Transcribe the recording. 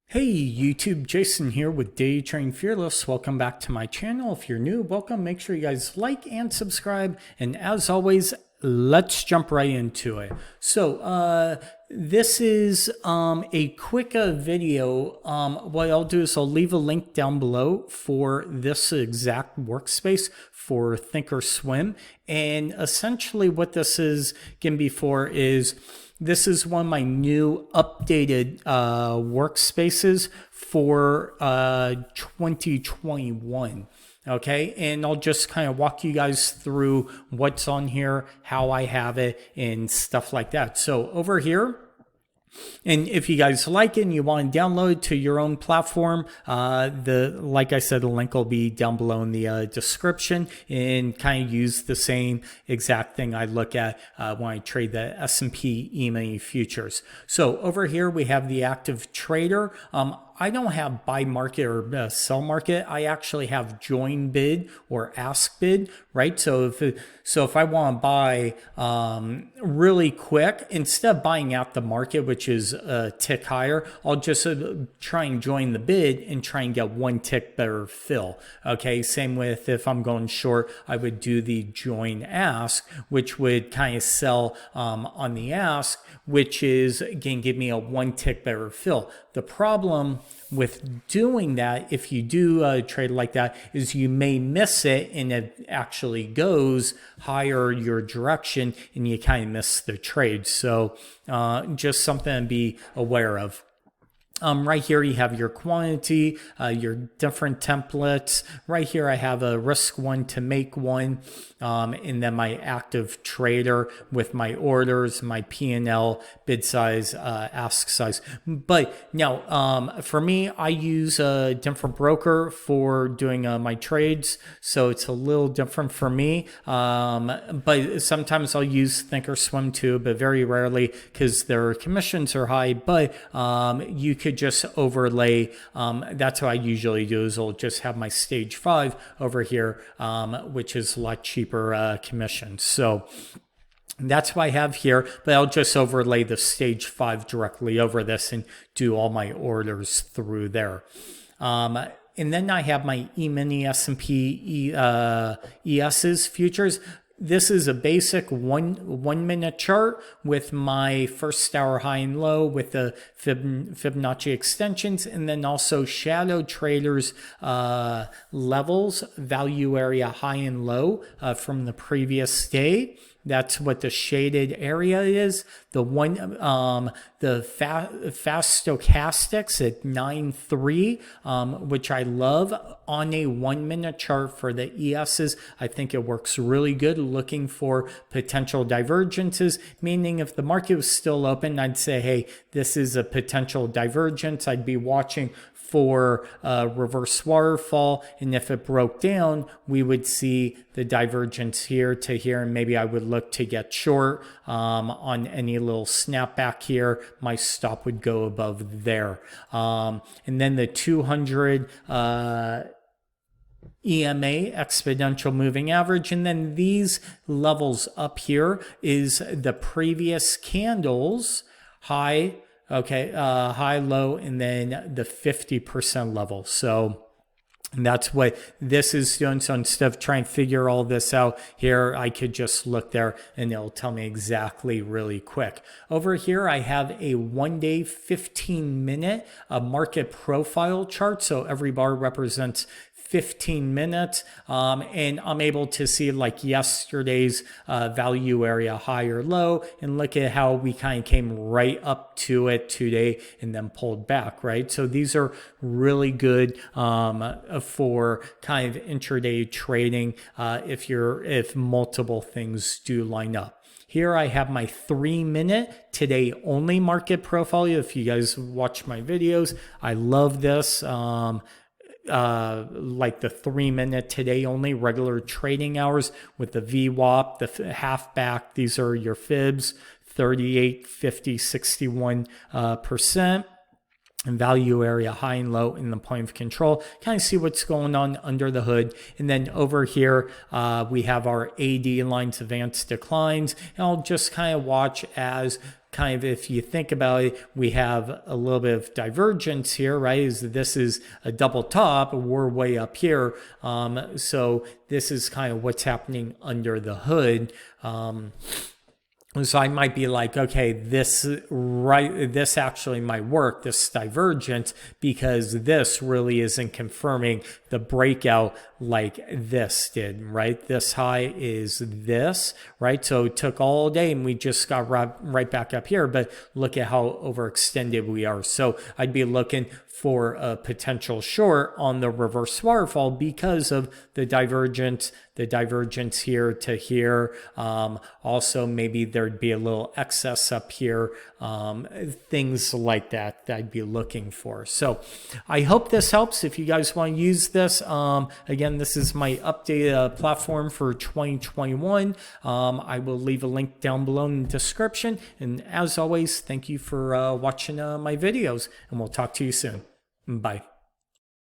Hey YouTube, Jason here with Day Train Fearless. Welcome back to my channel. If you're new, welcome. Make sure you guys like and subscribe. And as always, let's jump right into it. So this is a quick video. What I'll do is I'll leave a link down below for this exact workspace for Thinkorswim. And essentially what this is going to be for is this is one of my new updated workspaces for 2021. Okay, and I'll just kind of walk you guys through what's on here, how I have it, and stuff like that. So over here, and if you guys like it and you want to download to your own platform, like I said, the link will be down below in the description, and kind of use the same exact thing I look at when I trade the S&P Emini futures. So over here we have the active trader. I don't have buy market or sell market. I actually have join bid or ask bid, right? So if I want to buy really quick, instead of buying out the market, which is a tick higher, I'll just try and join the bid and try and get one tick better fill. Okay, same with if I'm going short, I would do the join ask, which would kind of sell on the ask, which is again give me a one tick better fill. The problem with doing that, if you do trade like that, is you may miss it and it actually goes higher your direction and you kind of miss the trade. So just something to be aware of. Right here you have your quantity, your different templates. Right here I have a risk one to make one, and then my active trader with my orders, my P&L, bid size, ask size. But now for me, I use a different broker for doing my trades, so it's a little different for me. But sometimes I'll use Thinkorswim too, but very rarely because their commissions are high. But you could just overlay. That's what I usually do, is I'll just have my stage 5 over here, which is a lot cheaper commission. So that's what I have here, but I'll just overlay the stage 5 directly over this and do all my orders through there. And then I have my E-mini S&P ES's futures. This is a basic one minute chart with my first hour high and low with the Fibonacci extensions, and then also shadow traders levels, value area high and low from the previous day. That's what the shaded area is. The fast stochastics at 9.3, which I love on a 1 minute chart for the ESs. I think it works really good looking for potential divergences, meaning if the market was still open, I'd say, hey, this is a potential divergence. I'd be watching for a reverse waterfall, and if it broke down, we would see the divergence here to here, and maybe I would look to get short on any little snapback here. My stop would go above there, and then the 200 EMA, exponential moving average, and then these levels up here is the previous candles high. Okay, high, low, and then the 50% level. So that's what this is doing. So instead of trying to figure all this out here, I could just look there and it'll tell me exactly really quick. Over here, I have a 1 day, 15-minute market profile chart. So every bar represents 15 minutes, and I'm able to see like yesterday's value area high or low, and look at how we kind of came right up to it today and then pulled back, right? So these are really good for kind of intraday trading if multiple things do line up. Here I have my 3 minute today only market profile. If you guys watch my videos, I love this. Like the 3 minute today only regular trading hours with the VWAP, the half back. These are your fibs, 38, 50, 61%. value area high and low in the point of control, kind of see what's going on under the hood. And then over here, we have our AD lines, advanced declines, and I'll just kind of watch as kind of, if you think about it, we have a little bit of divergence here, right? This is a double top, we're way up here. So this is kind of what's happening under the hood. So I might be like, okay, this actually might work, this divergence, because this really isn't confirming the breakout like this did, right? This high is this, right? So it took all day and we just got right back up here, but look at how overextended we are. So I'd be looking for a potential short on the reverse waterfall because of the divergence here to here. Also, maybe there'd be a little excess up here, things like that I'd be looking for. So I hope this helps. If you guys want to use this, again, this is my updated platform for 2021. I will leave a link down below in the description. And as always, thank you for watching my videos, and we'll talk to you soon. Bye.